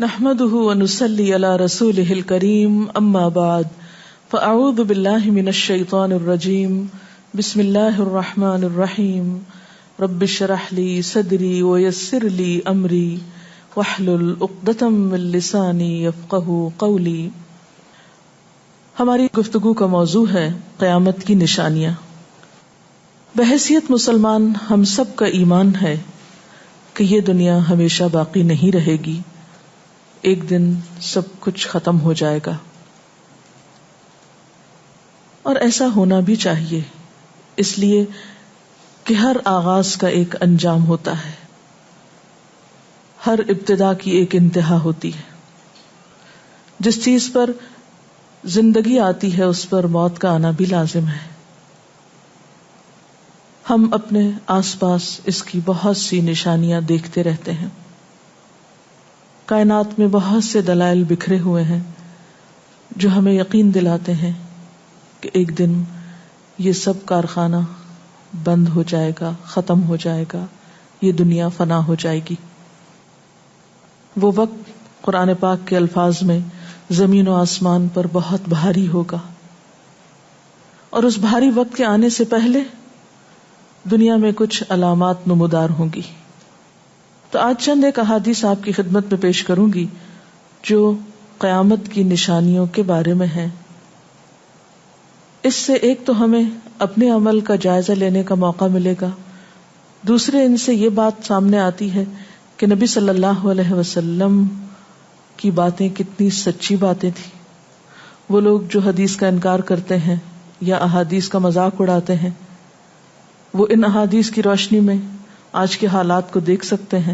نحمده ونصلي على رسوله الكريم اما بعد فاعوذ بالله من الشيطان الرجيم بسم الله الرحمن الرحيم رب اشرح لي صدري ويسر لي امري واحلل عقدة من لساني يفقهوا قولي. ہماری گفتگو کا موضوع ہے قیامت کی نشانیاں. بحیثیت مسلمان ہم سب کا ایمان ہے کہ یہ دنیا ہمیشہ باقی نہیں رہے گی، ایک دن سب کچھ ختم ہو جائے گا، اور ایسا ہونا بھی چاہیے، اس لیے کہ ہر آغاز کا ایک انجام ہوتا ہے، ہر ابتدا کی ایک انتہا ہوتی ہے. جس چیز پر زندگی آتی ہے اس پر موت کا آنا بھی لازم ہے. ہم اپنے آس پاس اس کی بہت سی نشانیاں دیکھتے رہتے ہیں. کائنات میں بہت سے دلائل بکھرے ہوئے ہیں جو ہمیں یقین دلاتے ہیں کہ ایک دن یہ سب کارخانہ بند ہو جائے گا، ختم ہو جائے گا، یہ دنیا فنا ہو جائے گی. وہ وقت قرآن پاک کے الفاظ میں زمین و آسمان پر بہت بھاری ہوگا، اور اس بھاری وقت کے آنے سے پہلے دنیا میں کچھ علامات نمودار ہوں گی. تو آج چند ایک احادیث آپ کی خدمت میں پیش کروں گی جو قیامت کی نشانیوں کے بارے میں ہیں. اس سے ایک تو ہمیں اپنے عمل کا جائزہ لینے کا موقع ملے گا، دوسرے ان سے یہ بات سامنے آتی ہے کہ نبی صلی اللہ علیہ وسلم کی باتیں کتنی سچی باتیں تھیں. وہ لوگ جو حدیث کا انکار کرتے ہیں یا احادیث کا مذاق اڑاتے ہیں، وہ ان احادیث کی روشنی میں آج کے حالات کو دیکھ سکتے ہیں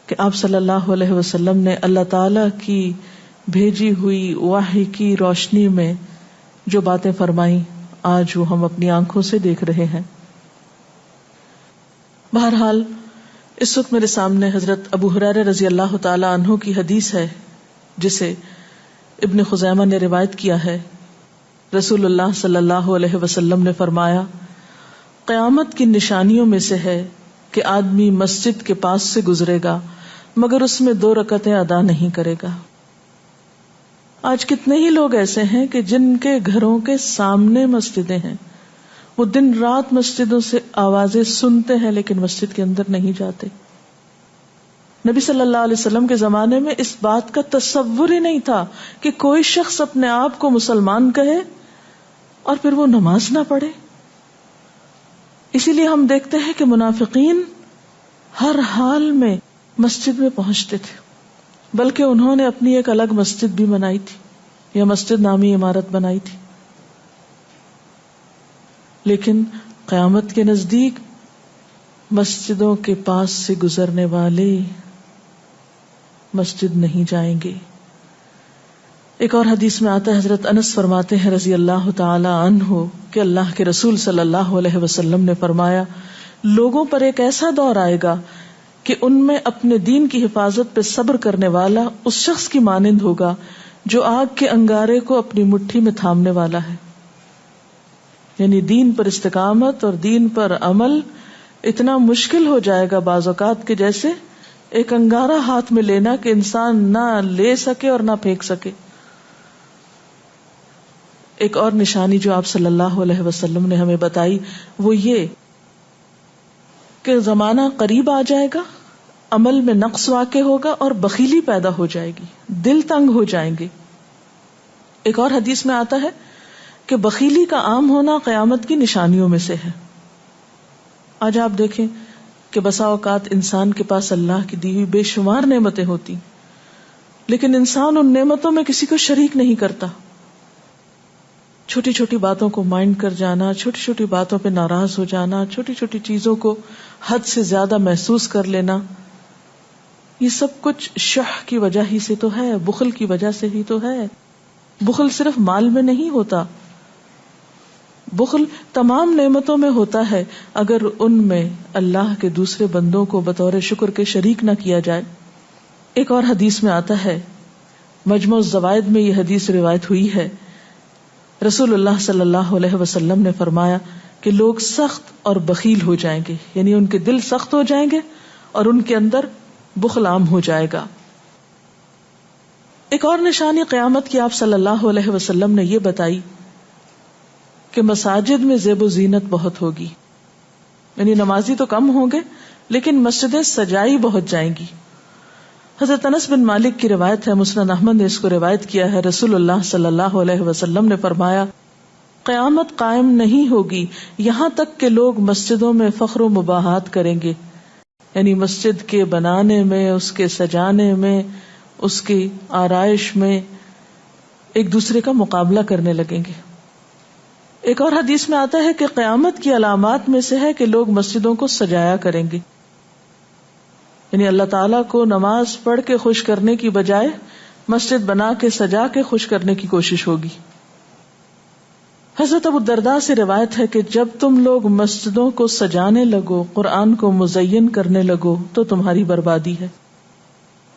کہ آپ صلی اللہ علیہ وسلم نے اللہ تعالی کی بھیجی ہوئی وحی کی روشنی میں جو باتیں فرمائیں آج وہ ہم اپنی آنکھوں سے دیکھ رہے ہیں. بہرحال اس وقت میرے سامنے حضرت ابو ہریرہ رضی اللہ تعالی عنہ کی حدیث ہے جسے ابن خزیمہ نے روایت کیا ہے. رسول اللہ صلی اللہ علیہ وسلم نے فرمایا، قیامت کی نشانیوں میں سے ہے کہ آدمی مسجد کے پاس سے گزرے گا مگر اس میں 2 رکعتیں ادا نہیں کرے گا. آج کتنے ہی لوگ ایسے ہیں کہ جن کے گھروں کے سامنے مسجدیں ہیں، وہ دن رات مسجدوں سے آوازیں سنتے ہیں لیکن مسجد کے اندر نہیں جاتے. نبی صلی اللہ علیہ وسلم کے زمانے میں اس بات کا تصور ہی نہیں تھا کہ کوئی شخص اپنے آپ کو مسلمان کہے اور پھر وہ نماز نہ پڑھے. اسی لیے ہم دیکھتے ہیں کہ منافقین ہر حال میں مسجد میں پہنچتے تھے، بلکہ انہوں نے اپنی ایک الگ مسجد بھی بنائی تھی یا مسجد نامی عمارت بنائی تھی. لیکن قیامت کے نزدیک مسجدوں کے پاس سے گزرنے والے مسجد نہیں جائیں گے. ایک اور حدیث میں آتا ہے، حضرت انس فرماتے ہیں رضی اللہ تعالی عنہ کہ اللہ کے رسول صلی اللہ علیہ وسلم نے فرمایا، لوگوں پر ایک ایسا دور آئے گا کہ ان میں اپنے دین کی حفاظت پہ صبر کرنے والا اس شخص کی مانند ہوگا جو آگ کے انگارے کو اپنی مٹھی میں تھامنے والا ہے. یعنی دین پر استقامت اور دین پر عمل اتنا مشکل ہو جائے گا بعض اوقات کہ جیسے ایک انگارہ ہاتھ میں لینا کہ انسان نہ لے سکے اور نہ پھینک سکے. ایک اور نشانی جو آپ صلی اللہ علیہ وسلم نے ہمیں بتائی وہ یہ کہ زمانہ قریب آ جائے گا، عمل میں نقص واقع ہوگا اور بخیلی پیدا ہو جائے گی، دل تنگ ہو جائیں گے. ایک اور حدیث میں آتا ہے کہ بخیلی کا عام ہونا قیامت کی نشانیوں میں سے ہے. آج آپ دیکھیں کہ بسا اوقات انسان کے پاس اللہ کی دی ہوئی بے شمار نعمتیں ہوتی لیکن انسان ان نعمتوں میں کسی کو شریک نہیں کرتا. چھوٹی چھوٹی باتوں کو مائنڈ کر جانا، چھوٹی چھوٹی باتوں پہ ناراض ہو جانا، چھوٹی چھوٹی چیزوں کو حد سے زیادہ محسوس کر لینا، یہ سب کچھ شح کی وجہ ہی سے تو ہے، بخل کی وجہ سے ہی تو ہے. بخل صرف مال میں نہیں ہوتا، بخل تمام نعمتوں میں ہوتا ہے اگر ان میں اللہ کے دوسرے بندوں کو بطور شکر کے شریک نہ کیا جائے. ایک اور حدیث میں آتا ہے، مجموع الزوائد میں یہ حدیث روایت ہوئی ہے، رسول اللہ صلی اللہ علیہ وسلم نے فرمایا کہ لوگ سخت اور بخیل ہو جائیں گے، یعنی ان کے دل سخت ہو جائیں گے اور ان کے اندر بخل عام ہو جائے گا. ایک اور نشانی قیامت کی آپ صلی اللہ علیہ وسلم نے یہ بتائی کہ مساجد میں زیب و زینت بہت ہوگی، یعنی نمازی تو کم ہوں گے لیکن مسجدیں سجائی بہت جائیں گی. حضرت انس بن مالک کی روایت ہے، مسند احمد نے اس کو روایت کیا ہے، رسول اللہ صلی اللہ علیہ وسلم نے فرمایا قیامت قائم نہیں ہوگی یہاں تک کہ لوگ مسجدوں میں فخر و مباحات کریں گے، یعنی مسجد کے بنانے میں، اس کے سجانے میں، اس کی آرائش میں ایک دوسرے کا مقابلہ کرنے لگیں گے. ایک اور حدیث میں آتا ہے کہ قیامت کی علامات میں سے ہے کہ لوگ مسجدوں کو سجایا کریں گے، یعنی اللہ تعالیٰ کو نماز پڑھ کے خوش کرنے کی بجائے مسجد بنا کے سجا کے خوش کرنے کی کوشش ہوگی. حضرت ابو الدرداء سے روایت ہے کہ جب تم لوگ مسجدوں کو سجانے لگو، قرآن کو مزین کرنے لگو تو تمہاری بربادی ہے،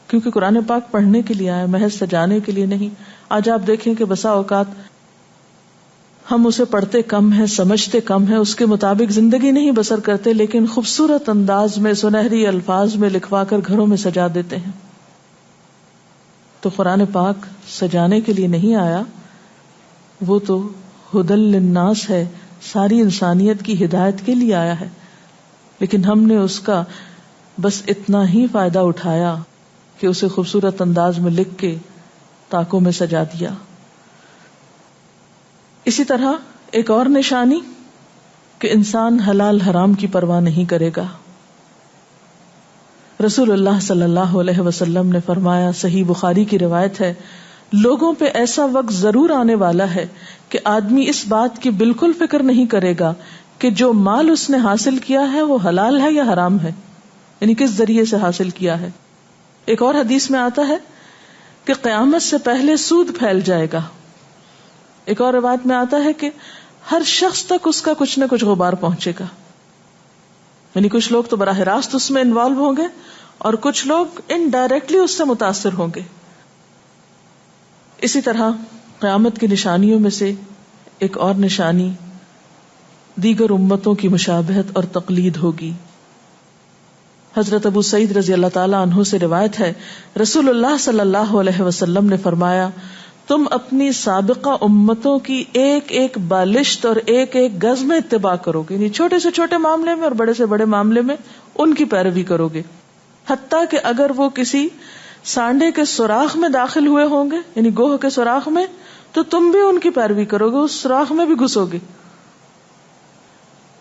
کیونکہ قرآن پاک پڑھنے کے لیے آیا، محض سجانے کے لیے نہیں. آج آپ دیکھیں کہ بسا اوقات ہم اسے پڑھتے کم ہیں، سمجھتے کم ہیں، اس کے مطابق زندگی نہیں بسر کرتے، لیکن خوبصورت انداز میں سنہری الفاظ میں لکھوا کر گھروں میں سجا دیتے ہیں. تو قرآن پاک سجانے کے لیے نہیں آیا، وہ تو ہدی للناس ہے، ساری انسانیت کی ہدایت کے لیے آیا ہے، لیکن ہم نے اس کا بس اتنا ہی فائدہ اٹھایا کہ اسے خوبصورت انداز میں لکھ کے طاقوں میں سجا دیا. اسی طرح ایک اور نشانی کہ انسان حلال حرام کی پرواہ نہیں کرے گا. رسول اللہ صلی اللہ علیہ وسلم نے فرمایا، صحیح بخاری کی روایت ہے، لوگوں پہ ایسا وقت ضرور آنے والا ہے کہ آدمی اس بات کی بالکل فکر نہیں کرے گا کہ جو مال اس نے حاصل کیا ہے وہ حلال ہے یا حرام ہے، یعنی کس ذریعے سے حاصل کیا ہے. ایک اور حدیث میں آتا ہے کہ قیامت سے پہلے سود پھیل جائے گا. ایک اور روایت میں آتا ہے کہ ہر شخص تک اس کا کچھ نہ کچھ غبار پہنچے گا، یعنی کچھ لوگ تو براہ راست اس میں انوالو ہوں گے اور کچھ لوگ انڈائریکٹلی اس سے متاثر ہوں گے. اسی طرح قیامت کی نشانیوں میں سے ایک اور نشانی دیگر امتوں کی مشابہت اور تقلید ہوگی. حضرت ابو سعید رضی اللہ تعالی عنہ سے روایت ہے، رسول اللہ صلی اللہ علیہ وسلم نے فرمایا، تم اپنی سابقہ امتوں کی ایک ایک بالشت اور ایک ایک گز میں اتباع کرو گے، یعنی چھوٹے سے چھوٹے معاملے میں اور بڑے سے بڑے معاملے میں ان کی پیروی کرو گے، حتیٰ کہ اگر وہ کسی سانڈے کے سوراخ میں داخل ہوئے ہوں گے، یعنی گوہ کے سوراخ میں، تو تم بھی ان کی پیروی کرو گے، اس سوراخ میں بھی گھسو گے.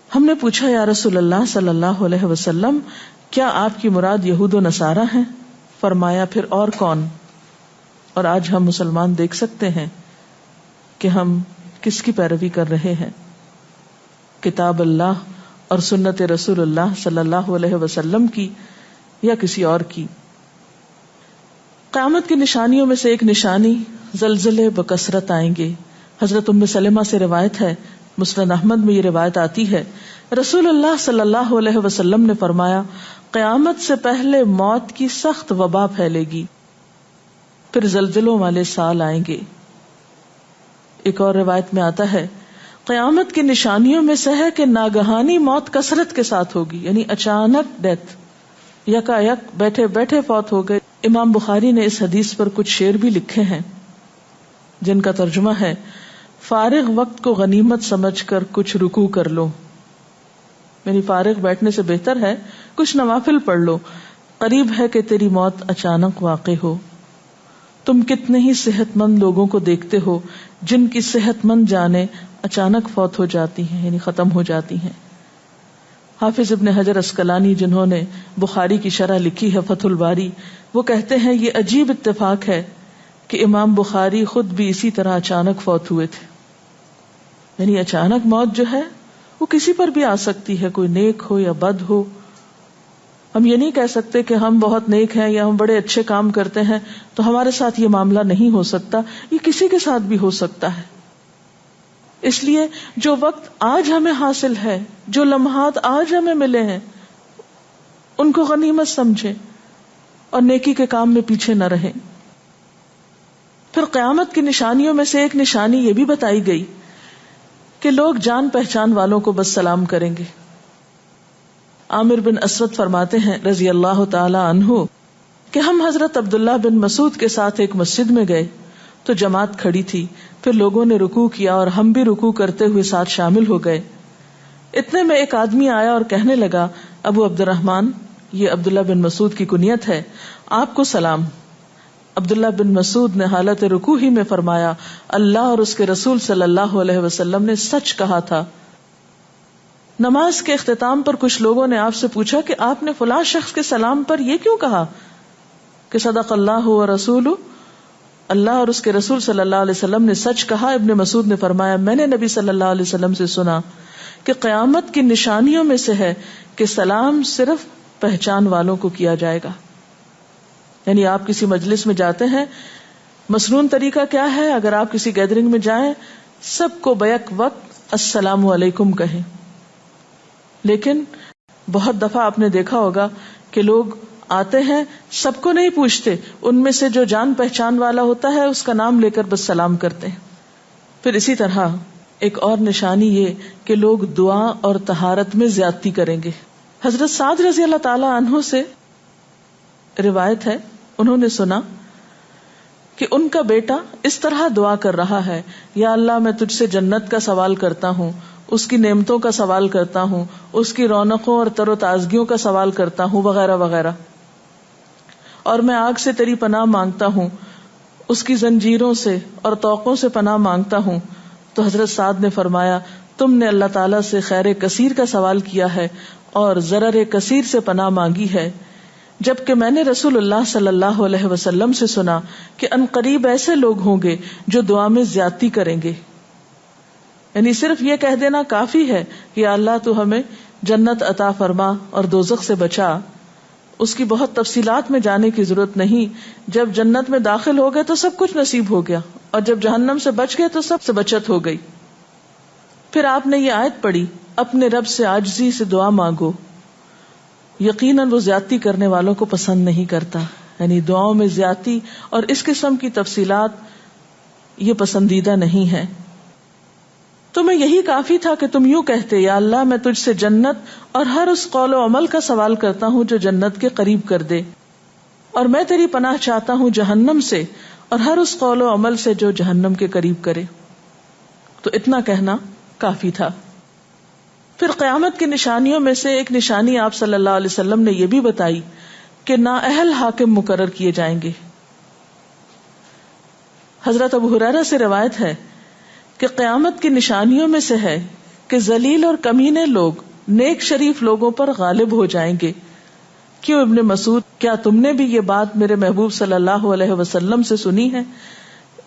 ہم نے پوچھا، یا رسول اللہ صلی اللہ علیہ وسلم، کیا آپ کی مراد یہود و نصارہ ہیں؟ فرمایا، پھر اور کون؟ اور آج ہم مسلمان دیکھ سکتے ہیں کہ ہم کس کی پیروی کر رہے ہیں، کتاب اللہ اور سنت رسول اللہ صلی اللہ علیہ وسلم کی یا کسی اور کی. قیامت کی نشانیوں میں سے ایک نشانی زلزلے بکثرت آئیں گے. حضرت ام سلمہ سے روایت ہے، مسند احمد میں یہ روایت آتی ہے، رسول اللہ صلی اللہ علیہ وسلم نے فرمایا، قیامت سے پہلے موت کی سخت وبا پھیلے گی، پھر زلزلوں والے سال آئیں گے. ایک اور روایت میں آتا ہے، قیامت کی نشانیوں میں سے ہے کہ ناگہانی موت کثرت کے ساتھ ہوگی، یعنی اچانک ڈیتھ، یکا یک بیٹھے بیٹھے فوت ہو گئے. امام بخاری نے اس حدیث پر کچھ شعر بھی لکھے ہیں جن کا ترجمہ ہے، فارغ وقت کو غنیمت سمجھ کر کچھ رکوع کر لو، یعنی فارغ بیٹھنے سے بہتر ہے کچھ نوافل پڑھ لو، قریب ہے کہ تیری موت اچانک واقع ہو. تم کتنے ہی صحت مند لوگوں کو دیکھتے ہو جن کی صحت مند جانیں اچانک فوت ہو جاتی ہیں، یعنی ختم ہو جاتی ہیں. حافظ ابن حجر عسقلانی جنہوں نے بخاری کی شرح لکھی ہے فتح الباری، وہ کہتے ہیں یہ عجیب اتفاق ہے کہ امام بخاری خود بھی اسی طرح اچانک فوت ہوئے تھے. یعنی اچانک موت جو ہے وہ کسی پر بھی آ سکتی ہے، کوئی نیک ہو یا بد ہو. ہم یہ نہیں کہہ سکتے کہ ہم بہت نیک ہیں یا ہم بڑے اچھے کام کرتے ہیں تو ہمارے ساتھ یہ معاملہ نہیں ہو سکتا، یہ کسی کے ساتھ بھی ہو سکتا ہے. اس لیے جو وقت آج ہمیں حاصل ہے، جو لمحات آج ہمیں ملے ہیں، ان کو غنیمت سمجھیں اور نیکی کے کام میں پیچھے نہ رہیں. پھر قیامت کی نشانیوں میں سے ایک نشانی یہ بھی بتائی گئی کہ لوگ جان پہچان والوں کو بس سلام کریں گے. عامر بن اسود فرماتے ہیں رضی اللہ تعالی عنہ کہ ہم حضرت عبداللہ بن مسعود کے ساتھ ایک مسجد میں گئے تو جماعت کھڑی تھی، پھر لوگوں نے رکوع کیا اور ہم بھی رکوع کرتے ہوئے ساتھ شامل ہو گئے۔ اتنے میں ایک آدمی آیا اور کہنے لگا، ابو عبد الرحمن، یہ عبداللہ بن مسعود کی کنیت ہے، آپ کو سلام۔ عبداللہ بن مسعود نے حالت رکوع ہی میں فرمایا، اللہ اور اس کے رسول صلی اللہ علیہ وسلم نے سچ کہا تھا۔ نماز کے اختتام پر کچھ لوگوں نے آپ سے پوچھا کہ آپ نے فلاں شخص کے سلام پر یہ کیوں کہا کہ صدق اللہ و رسول، اللہ اور اس کے رسول صلی اللہ علیہ وسلم نے سچ کہا۔ ابن مسعود نے فرمایا، میں نے نبی صلی اللہ علیہ وسلم سے سنا کہ قیامت کی نشانیوں میں سے ہے کہ سلام صرف پہچان والوں کو کیا جائے گا۔ یعنی آپ کسی مجلس میں جاتے ہیں، مسنون طریقہ کیا ہے، اگر آپ کسی گیدرنگ میں جائیں سب کو بیک وقت السلام علیکم کہیں، لیکن بہت دفعہ آپ نے دیکھا ہوگا کہ لوگ آتے ہیں سب کو نہیں پوچھتے، ان میں سے جو جان پہچان والا ہوتا ہے اس کا نام لے کر بس سلام کرتے ہیں۔ پھر اسی طرح ایک اور نشانی یہ کہ لوگ دعا اور طہارت میں زیادتی کریں گے۔ حضرت سعد رضی اللہ تعالی عنہ سے روایت ہے، انہوں نے سنا کہ ان کا بیٹا اس طرح دعا کر رہا ہے، یا اللہ میں تجھ سے جنت کا سوال کرتا ہوں، اس کی نعمتوں کا سوال کرتا ہوں، اس کی رونقوں اور تر و تازگیوں کا سوال کرتا ہوں، وغیرہ وغیرہ، اور میں آگ سے تیری پناہ مانگتا ہوں، اس کی زنجیروں سے اور طوقوں سے پناہ مانگتا ہوں۔ تو حضرت سعد نے فرمایا، تم نے اللہ تعالیٰ سے خیر کثیر کا سوال کیا ہے اور ضرر کثیر سے پناہ مانگی ہے، جبکہ میں نے رسول اللہ صلی اللہ علیہ وسلم سے سنا کہ ان قریب ایسے لوگ ہوں گے جو دعا میں زیادتی کریں گے۔ یعنی صرف یہ کہہ دینا کافی ہے کہ یا اللہ تو ہمیں جنت عطا فرما اور دوزخ سے بچا، اس کی بہت تفصیلات میں جانے کی ضرورت نہیں۔ جب جنت میں داخل ہو گئے تو سب کچھ نصیب ہو گیا، اور جب جہنم سے بچ گئے تو سب سے بچت ہو گئی۔ پھر آپ نے یہ آیت پڑھی، اپنے رب سے عاجزی سے دعا مانگو، یقیناً وہ زیادتی کرنے والوں کو پسند نہیں کرتا۔ یعنی دعاؤں میں زیادتی اور اس قسم کی تفصیلات یہ پسندیدہ نہیں ہے۔ تمہیں یہی کافی تھا کہ تم یوں کہتے، یا اللہ میں تجھ سے جنت اور ہر اس قول و عمل کا سوال کرتا ہوں جو جنت کے قریب کر دے، اور میں تیری پناہ چاہتا ہوں جہنم سے اور ہر اس قول و عمل سے جو جہنم کے قریب کرے۔ تو اتنا کہنا کافی تھا۔ پھر قیامت کی نشانیوں میں سے ایک نشانی آپ صلی اللہ علیہ وسلم نے یہ بھی بتائی کہ نااہل حاکم مقرر کیے جائیں گے۔ حضرت ابو ہریرہ سے روایت ہے کہ قیامت کی نشانیوں میں سے ہے کہ ذلیل اور کمینے لوگ نیک شریف لوگوں پر غالب ہو جائیں گے۔ کیوں ابن مسعود، کیا تم نے بھی یہ بات میرے محبوب صلی اللہ علیہ وسلم سے سنی ہے؟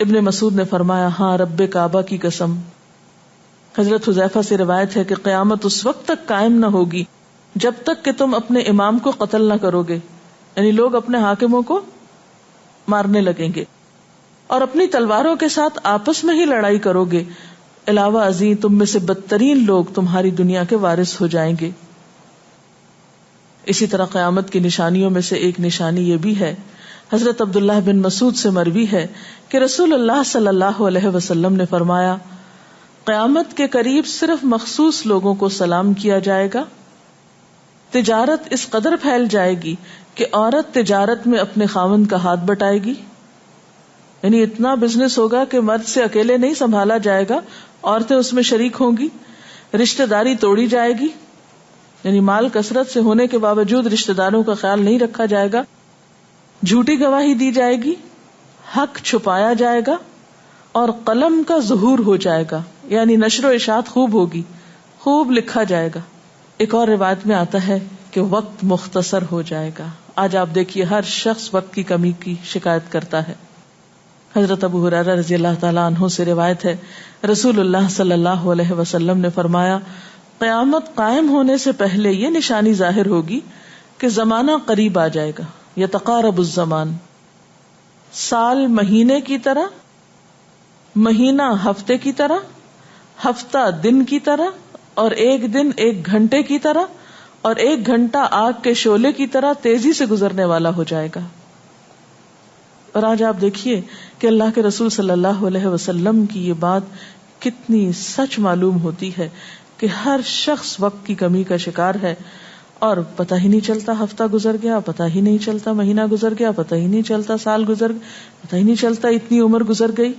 ابن مسعود نے فرمایا، ہاں رب کعبہ کی قسم۔ حضرت حذیفہ سے روایت ہے کہ قیامت اس وقت تک قائم نہ ہوگی جب تک کہ تم اپنے امام کو قتل نہ کرو گے، یعنی لوگ اپنے حاکموں کو مارنے لگیں گے اور اپنی تلواروں کے ساتھ آپس میں ہی لڑائی کرو گے، علاوہ ازیں تم میں سے بدترین لوگ تمہاری دنیا کے وارث ہو جائیں گے۔ اسی طرح قیامت کی نشانیوں میں سے ایک نشانی یہ بھی ہے، حضرت عبداللہ بن مسعود سے مروی ہے کہ رسول اللہ صلی اللہ علیہ وسلم نے فرمایا، قیامت کے قریب صرف مخصوص لوگوں کو سلام کیا جائے گا۔ تجارت اس قدر پھیل جائے گی کہ عورت تجارت میں اپنے خاوند کا ہاتھ بٹائے گی، یعنی اتنا بزنس ہوگا کہ مرد سے اکیلے نہیں سنبھالا جائے گا، عورتیں اس میں شریک ہوں گی، رشتہ داری توڑی جائے گی، یعنی مال کثرت سے ہونے کے باوجود رشتہ داروں کا خیال نہیں رکھا جائے گا، جھوٹی گواہی دی جائے گی، حق چھپایا جائے گا، اور قلم کا ظہور ہو جائے گا، یعنی نشر و اشاعت خوب ہوگی، خوب لکھا جائے گا۔ ایک اور روایت میں آتا ہے کہ وقت مختصر ہو جائے گا۔ آج آپ دیکھیے ہر شخص وقت کی کمی کی شکایت کرتا ہے۔ حضرت ابو ہریرہ رضی اللہ تعالیٰ عنہ سے روایت ہے، رسول اللہ صلی اللہ علیہ وسلم نے فرمایا، قیامت قائم ہونے سے پہلے یہ نشانی ظاہر ہوگی کہ زمانہ قریب آ جائے گا، یتقارب الزمان، سال مہینے کی طرح، مہینہ ہفتے کی طرح، ہفتہ دن کی طرح، اور ایک دن ایک گھنٹے کی طرح، اور ایک گھنٹہ آگ کے شعلے کی طرح تیزی سے گزرنے والا ہو جائے گا۔ اور آج آپ دیکھیے کہ اللہ کے رسول صلی اللہ علیہ وسلم کی یہ بات کتنی سچ معلوم ہوتی ہے کہ ہر شخص وقت کی کمی کا شکار ہے، اور پتہ ہی نہیں چلتا ہفتہ گزر گیا، پتہ ہی نہیں چلتا مہینہ گزر گیا، پتہ ہی نہیں چلتا سال گزر گیا، پتہ ہی نہیں چلتا اتنی عمر گزر گئی،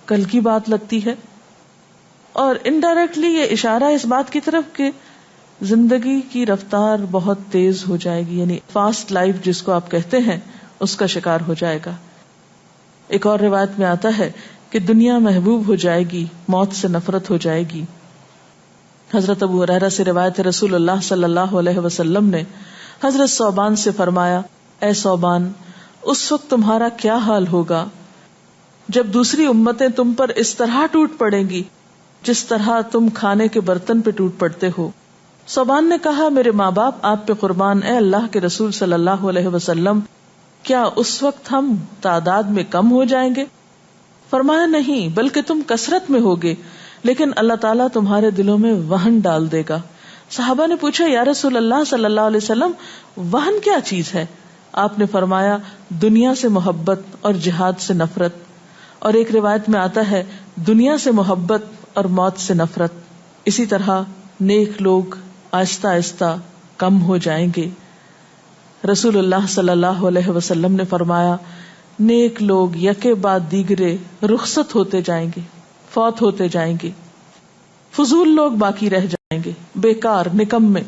کل کی بات لگتی ہے. اور انڈائریکٹلی یہ اشارہ اس بات کی طرف کہ زندگی کی رفتار بہت تیز ہو جائے گی، یعنی فاسٹ لائف جس کو آپ کہتے ہیں اس کا شکار ہو جائے گا. ایک اور روایت میں آتا ہے کہ دنیا محبوب ہو جائے گی، موت سے نفرت ہو جائے گی. حضرت ابو ہریرہ سے روایت ہے رسول اللہ صلی اللہ علیہ وسلم نے حضرت ثوبان سے فرمایا، اے ثوبان، اس وقت تمہارا کیا حال ہوگا جب دوسری امتیں تم پر اس طرح ٹوٹ پڑیں گی جس طرح تم کھانے کے برتن پہ ٹوٹ پڑتے ہو. ثوبان نے کہا، میرے ماں باپ آپ پہ قربان، اے اللہ کے رسول صلی اللہ علیہ وسلم، کیا اس وقت ہم تعداد میں کم ہو جائیں گے؟ فرمایا، نہیں، بلکہ تم کثرت میں ہوگے، لیکن اللہ تعالیٰ تمہارے دلوں میں وہن ڈال دے گا. صحابہ نے پوچھا، یا رسول اللہ صلی اللہ علیہ وسلم، وہن کیا چیز ہے؟ آپ نے فرمایا، دنیا سے محبت اور جہاد سے نفرت. اور ایک روایت میں آتا ہے، دنیا سے محبت اور موت سے نفرت. اسی طرح نیک لوگ آہستہ آہستہ کم ہو جائیں گے. رسول اللہ صلی اللہ علیہ وسلم نے فرمایا، نیک لوگ یکے بعد دیگرے رخصت ہوتے جائیں گے، فوت ہوتے جائیں گے. فضول لوگ باقی رہ جائیں گے، بیکار، نکمے،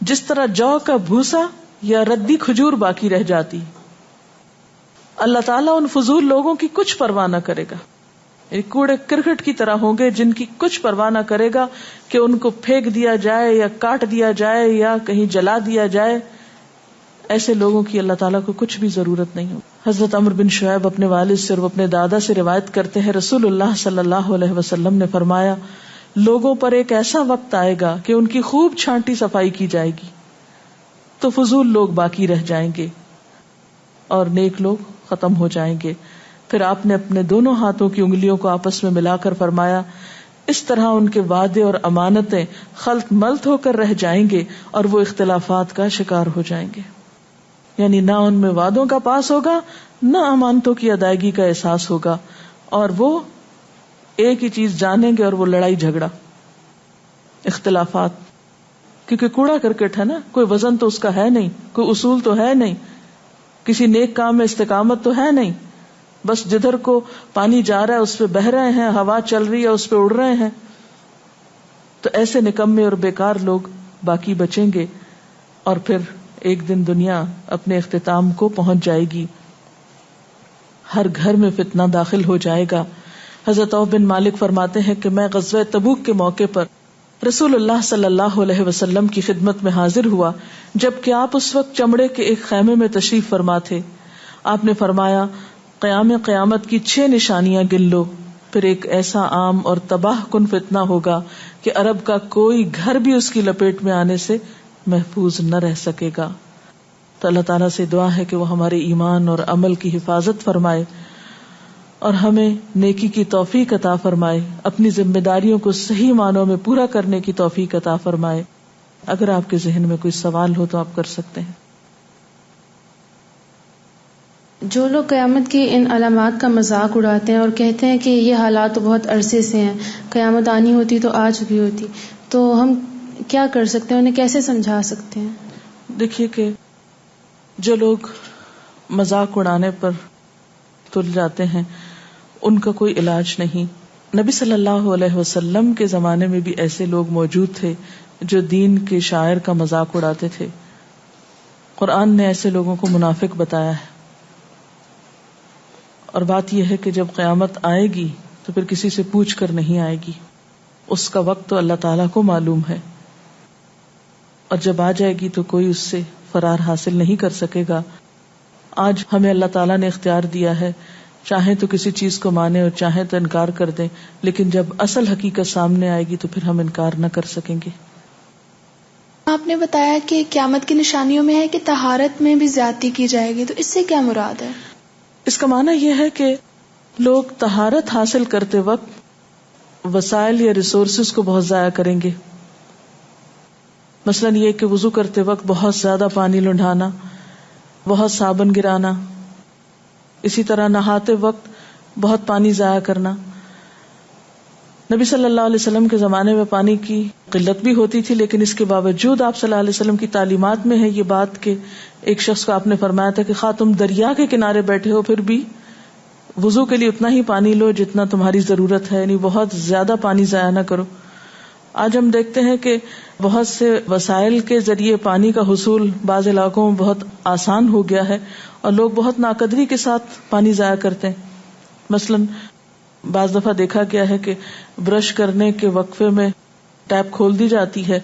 جس طرح جو کا بھوسا یا ردی کھجور باقی رہ جاتی. اللہ تعالیٰ ان فضول لوگوں کی کچھ پرواہ نہ کرے گا، کوڑے کرکٹ کی طرح ہوں گے جن کی کچھ پرواہ نہ کرے گا کہ ان کو پھینک دیا جائے یا کاٹ دیا جائے یا کہیں جلا دیا جائے. ایسے لوگوں کی اللہ تعالیٰ کو کچھ بھی ضرورت نہیں ہو. حضرت عمرو بن شعیب اپنے والد سے اور اپنے دادا سے روایت کرتے ہیں، رسول اللہ صلی اللہ علیہ وسلم نے فرمایا، لوگوں پر ایک ایسا وقت آئے گا کہ ان کی خوب چھانٹی صفائی کی جائے گی تو فضول لوگ باقی رہ جائیں گے اور نیک لوگ ختم ہو جائیں گے. پھر آپ نے اپنے دونوں ہاتھوں کی انگلیوں کو آپس میں ملا کر فرمایا، اس طرح ان کے وعدے اور امانتیں خلط ملط ہو کر رہ جائیں گے اور وہ اختلافات کا شکار ہو جائیں گے. یعنی نہ ان میں وعدوں کا پاس ہوگا، نہ امانتوں کی ادائیگی کا احساس ہوگا، اور وہ ایک ہی چیز جانیں گے اور وہ لڑائی جھگڑا، اختلافات. کیونکہ کوڑا کرکٹ ہے نا، کوئی وزن تو اس کا ہے نہیں، کوئی اصول تو ہے نہیں، کسی نیک کام میں استقامت تو ہے نہیں، بس جدھر کو پانی جا رہا ہے اس پہ بہ رہے ہیں، ہوا چل رہی ہے اس پہ اڑ رہے ہیں. تو ایسے نکمے اور بیکار لوگ باقی بچیں گے اور پھر ایک دن دنیا اپنے اختتام کو پہنچ جائے گی. ہر گھر میں فتنہ داخل ہو جائے گا. حضرت عوف بن مالک فرماتے ہیں کہ میں غزوہ تبوک کے موقع پر رسول اللہ صلی اللہ علیہ وسلم کی خدمت میں حاضر ہوا جبکہ آپ اس وقت چمڑے کے ایک خیمے میں تشریف فرما تھے. آپ نے فرمایا، قیامت کی 6 نشانیاں گن لو. پھر ایک ایسا عام اور تباہ کن فتنہ ہوگا کہ عرب کا کوئی گھر بھی اس کی لپیٹ میں آنے سے محفوظ نہ رہ سکے گا. تو اللہ تعالیٰ سے دعا ہے کہ وہ ہمارے ایمان اور عمل کی حفاظت فرمائے اور ہمیں نیکی کی توفیق عطا فرمائے، اپنی ذمہ داریوں کو صحیح معنوں میں پورا کرنے کی توفیق عطا فرمائے. اگر آپ کے ذہن میں کوئی سوال ہو تو آپ کر سکتے ہیں. جو لوگ قیامت کی ان علامات کا مذاق اڑاتے ہیں اور کہتے ہیں کہ یہ حالات تو بہت عرصے سے ہیں، قیامت آنی ہوتی تو آ چکی ہوتی، تو ہم کیا کر سکتے ہیں، انہیں کیسے سمجھا سکتے ہیں؟ دیکھیے کہ جو لوگ مذاق اڑانے پر تل جاتے ہیں ان کا کوئی علاج نہیں. نبی صلی اللہ علیہ وسلم کے زمانے میں بھی ایسے لوگ موجود تھے جو دین کے شاعر کا مذاق اڑاتے تھے. قرآن نے ایسے لوگوں کو منافق بتایا ہے. اور بات یہ ہے کہ جب قیامت آئے گی تو پھر کسی سے پوچھ کر نہیں آئے گی، اس کا وقت تو اللہ تعالیٰ کو معلوم ہے، اور جب آ جائے گی تو کوئی اس سے فرار حاصل نہیں کر سکے گا. آج ہمیں اللہ تعالیٰ نے اختیار دیا ہے، چاہیں تو کسی چیز کو مانیں اور چاہیں تو انکار کر دیں، لیکن جب اصل حقیقت سامنے آئے گی تو پھر ہم انکار نہ کر سکیں گے. آپ نے بتایا کہ قیامت کی نشانیوں میں ہے کہ طہارت میں بھی زیادتی کی جائے گی، تو اس سے کیا مراد ہے؟ اس کا معنی یہ ہے کہ لوگ طہارت حاصل کرتے وقت وسائل یا ریسورسز کو بہت ضائع کریں گے. مثلاً یہ کہ وضو کرتے وقت بہت زیادہ پانی لنڈھانا، بہت صابن گرانا، اسی طرح نہاتے وقت بہت پانی ضائع کرنا. نبی صلی اللہ علیہ وسلم کے زمانے میں پانی کی قلت بھی ہوتی تھی، لیکن اس کے باوجود آپ صلی اللہ علیہ وسلم کی تعلیمات میں ہے یہ بات کہ ایک شخص کو آپ نے فرمایا تھا کہ خواہ تم دریا کے کنارے بیٹھے ہو پھر بھی وضو کے لیے اتنا ہی پانی لو جتنا تمہاری ضرورت ہے، یعنی بہت زیادہ پانی ضائع نہ کرو. آج ہم دیکھتے ہیں کہ بہت سے وسائل کے ذریعے پانی کا حصول بعض علاقوں میں بہت آسان ہو گیا ہے اور لوگ بہت ناقدری کے ساتھ پانی ضائع کرتے ہیں. مثلا بعض دفعہ دیکھا گیا ہے کہ برش کرنے کے وقفے میں ٹیپ کھول دی جاتی ہے،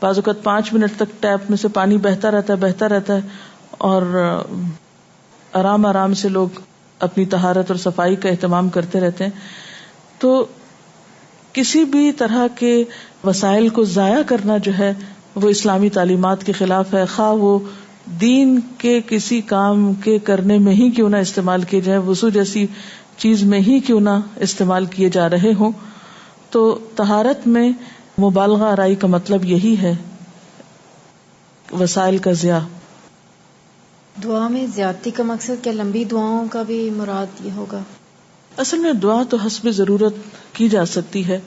بعض اوقات 5 منٹ تک ٹیپ میں سے پانی بہتا رہتا ہے اور آرام آرام سے لوگ اپنی طہارت اور صفائی کا اہتمام کرتے رہتے ہیں. تو کسی بھی طرح کے وسائل کو ضائع کرنا جو ہے وہ اسلامی تعلیمات کے خلاف ہے، خواہ وہ دین کے کسی کام کے کرنے میں ہی کیوں نہ استعمال کیے جائیں، وضو جیسی چیز میں ہی کیوں نہ استعمال کیے جا رہے ہوں. تو طہارت میں مبالغہ آرائی کا مطلب یہی ہے، وسائل کا ضیاع. دعا میں زیادتی کا مقصد کیا لمبی دعاؤں کا بھی مراد یہ ہوگا؟ اصل میں دعا تو حسب ضرورت کی جا سکتی ہے،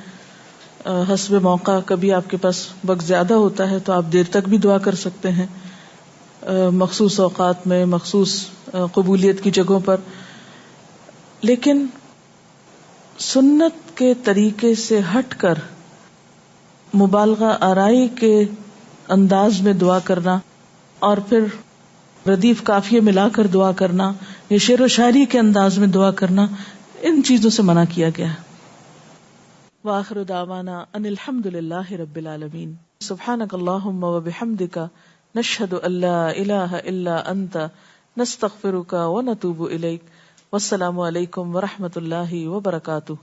حسب موقع. کبھی آپ کے پاس وقت زیادہ ہوتا ہے تو آپ دیر تک بھی دعا کر سکتے ہیں، مخصوص اوقات میں، مخصوص قبولیت کی جگہوں پر. لیکن سنت کے طریقے سے ہٹ کر مبالغہ آرائی کے انداز میں دعا کرنا اور پھر ردیف قافیے ملا کر دعا کرنا یا شعر و شاعری کے انداز میں دعا کرنا، ان چیزوں سے منع کیا گیا. وآخر دعوانا ان الحمد للہ رب العالمین. سبحانک اللہم وبحمدک نشہد ان لا الہ الا انت نستغفرک ونتوب الیک. والسلام علیکم ورحمۃ اللہ وبرکاتہ.